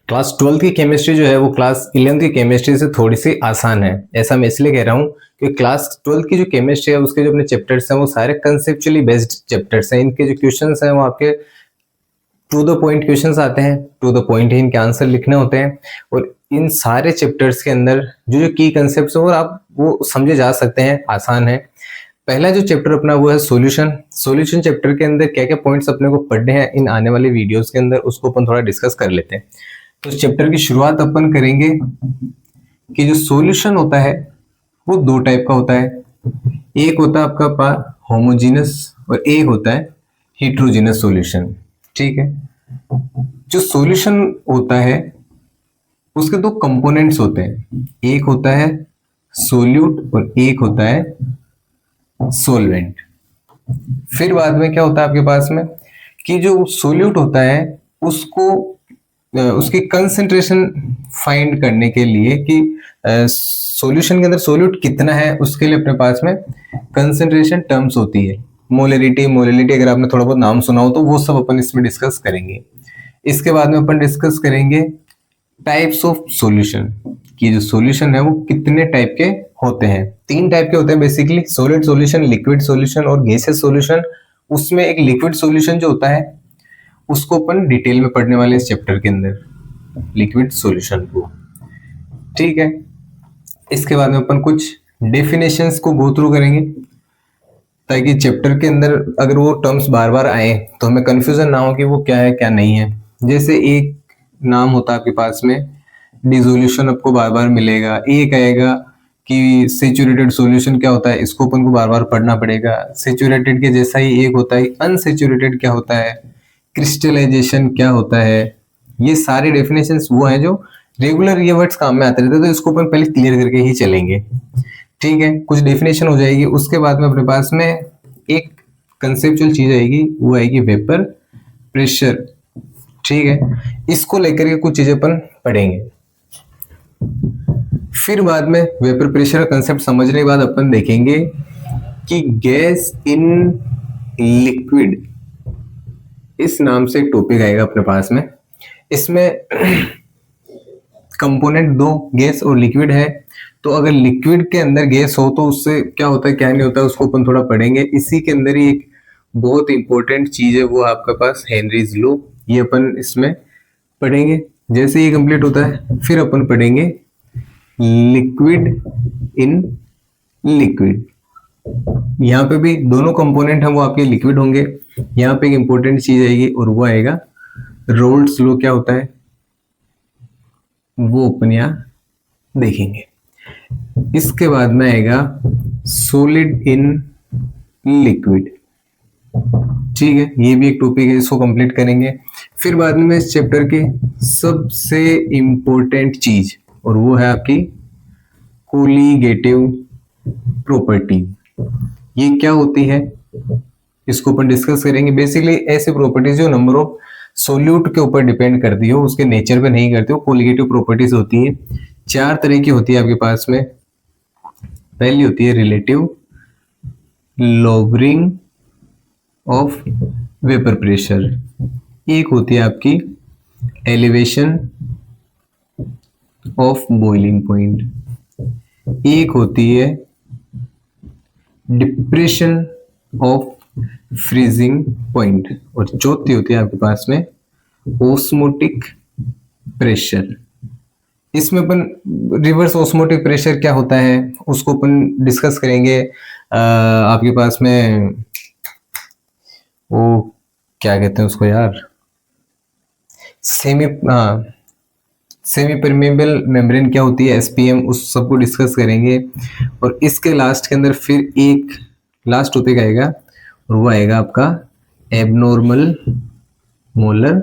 Class 12th की chemistry जो है वो क्लास 11th की केमिस्ट्री से थोड़ी सी आसान है। ऐसा मैं इसलिए कह रहा हूँ कि क्लास 12th की जो केमिस्ट्री है उसके जो अपने चैप्टर्स हैं वो सारे कंसेप्चुअली बेस्ड चैप्टर्स हैं। इनके जो क्वेश्चंस हैं वो आपके टू द पॉइंट क्वेश्चंस आते हैं, टू द पॉइंट ही इनके आंसर लिखने होते हैं। और इन सारे चैप्टर्स के अंदर जो जो की कंसेप्ट है और आप वो समझे जा सकते हैं, आसान है। पहला जो चैप्टर अपना वो है सॉल्यूशन चैप्टर के अंदर क्या क्या पॉइंट्स अपने को पढ़ने हैं इन आने वाले वीडियोस के अंदर, उसको अपन थोड़ा डिस्कस कर लेते हैं। तो इस चैप्टर की शुरुआत अपन करेंगे कि जो सॉल्यूशन होता है वो दो टाइप का होता है। एक होता है आपका होमोजीनस और एक होता है हेट्रोजीनस सॉल्यूशन। ठीक है, जो सॉल्यूशन होता है उसके दो कंपोनेंट्स होते हैं, एक होता है सोल्यूट और एक होता है सोलवेंट। फिर बाद में क्या होता है आपके पास में कि जो सोल्यूट होता है उसको उसकी कंसंट्रेशन फाइंड करने के लिए कि सॉल्यूशन के अंदर सोल्यूट कितना है, उसके लिए अपने पास में कंसंट्रेशन टर्म्स होती है। मोलैलिटी अगर आपने थोड़ा बहुत नाम सुना हो तो वो सब अपन इसमें डिस्कस करेंगे। इसके बाद में अपन डिस्कस करेंगे टाइप्स ऑफ सॉल्यूशन, कि जो सॉल्यूशन है वो कितने टाइप के होते हैं। तीन टाइप के होते हैं basically, solid solution, liquid solution और गैसियस सॉल्यूशन। उसमें एक लिक्विड सॉल्यूशन जो होता है उसको अपन डिटेल में पढ़ने वाले इस चैप्टर के अंदर, लिक्विड सॉल्यूशन को। ठीक है, इसके बाद में अपन कुछ डेफिनेशंस को गो थ्रू करेंगे ताकि चैप्टर के अंदर अगर वो टर्म्स बार बार आए तो हमें कंफ्यूजन ना हो कि वो क्या है क्या नहीं है। जैसे एक नाम होता है आपके पास में डिसोल्यूशन, आपको बार बार मिलेगा। एक आएगा कि सेचुरेटेड सॉल्यूशन क्या होता है, इसको अपन को बार बार पढ़ना पड़ेगा। सेचुरेटेड के जैसा ही एक होता है अनसेचुरेटेड क्या होता है, क्रिस्टलाइजेशन क्या होता है। ये सारे डेफिनेशंस वो हैं जो रेगुलर ये वर्ड्स काम में आते रहते हैं, तो इसको अपन पहले क्लियर करके ही चलेंगे। ठीक है, कुछ डेफिनेशन हो जाएगी, उसके बाद में अपने पास में एक कंसेप्चुअल चीज आएगी, वो आएगी वेपर प्रेशर। ठीक है, इसको लेकर के कुछ चीजें अपन पढ़ेंगे। फिर बाद में वेपर प्रेशर का कंसेप्ट समझने के बाद अपन देखेंगे कि गैस इन लिक्विड, इस नाम से एक टॉपिक आएगा अपने पास में। इसमें कंपोनेंट दो गैस और लिक्विड है, तो अगर लिक्विड के अंदर गैस हो तो उससे क्या होता है क्या नहीं होता है उसको अपन थोड़ा पढ़ेंगे। इसी के अंदर ही एक बहुत इंपॉर्टेंट चीज है वो आपके पास हेनरीज लॉ, ये अपन इसमें पढ़ेंगे। जैसे ये कंप्लीट होता है फिर अपन पढ़ेंगे लिक्विड इन लिक्विड। यहाँ पे भी दोनों कंपोनेंट हैं वो आपके लिक्विड होंगे। यहाँ पे एक इंपॉर्टेंट चीज आएगी और वो आएगा रोल्स लॉ, क्या होता है वो अपन यहाँ देखेंगे। इसके बाद में आएगा सॉलिड इन लिक्विड। ठीक है, ये भी एक टॉपिक है, इसको कंप्लीट करेंगे। फिर बाद में इस चैप्टर की सबसे इंपॉर्टेंट चीज और वो है आपकी कोलिगेटिव प्रॉपर्टी। ये क्या होती है इसको अपन डिस्कस करेंगे। बेसिकली ऐसी प्रॉपर्टीज जो नंबर ऑफ सोल्यूट के ऊपर डिपेंड करती हो, उसके नेचर पे नहीं करती हो, कोलिगेटिव प्रॉपर्टीज होती है। चार तरह की होती है आपके पास में। पहली होती है relative lowering of vapour pressure, एक होती है आपकी एलिवेशन ऑफ बॉइलिंग पॉइंट, एक होती है डिप्रेशन ऑफ फ्रीजिंग पॉइंट और चौथी होती है आपके पास में ऑस्मोटिक प्रेशर। इसमें अपन रिवर्स ऑस्मोटिक प्रेशर क्या होता है उसको अपन डिस्कस करेंगे। आपके पास में वो क्या कहते हैं उसको यार, सेमी परमेबल मेम्ब्रेन क्या होती है, एसपीएम, उस सबको डिस्कस करेंगे। और इसके लास्ट के अंदर फिर एक लास्ट टॉपिक आएगा और वो आएगा आपका एबनॉर्मल मोलर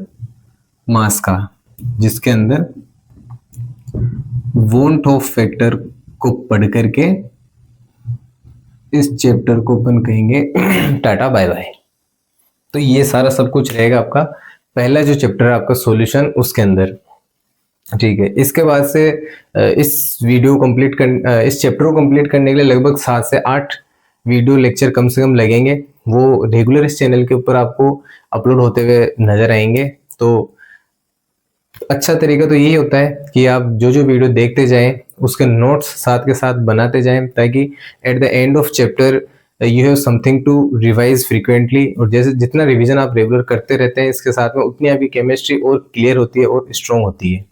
मास का, जिसके अंदर वॉन ऑफ फैक्टर को पढ़ करके इस चैप्टर को अपन कहेंगे टाटा बाय बाय। तो ये सारा सब कुछ रहेगा आपका पहला जो चैप्टर है आपका सॉल्यूशन, उसके अंदर। ठीक है, इसके बाद से इस वीडियो कंप्लीट कर इस चैप्टर को कंप्लीट करने के लिए लगभग 7 से 8 वीडियो लेक्चर कम से कम लगेंगे। वो रेगुलर इस चैनल के ऊपर आपको अपलोड होते हुए नजर आएंगे। तो अच्छा तरीका तो यही होता है कि आप जो जो वीडियो देखते जाएं उसके नोट्स साथ के साथ बनाते जाएं, ताकि at the end of chapter you have something to revise frequently. और जैसे जितना रिवीजन आप रेगुलर करते रहते हैं इसके साथ में, उतनी आपकी केमिस्ट्री और क्लियर होती है और स्ट्रॉन्ग होती है।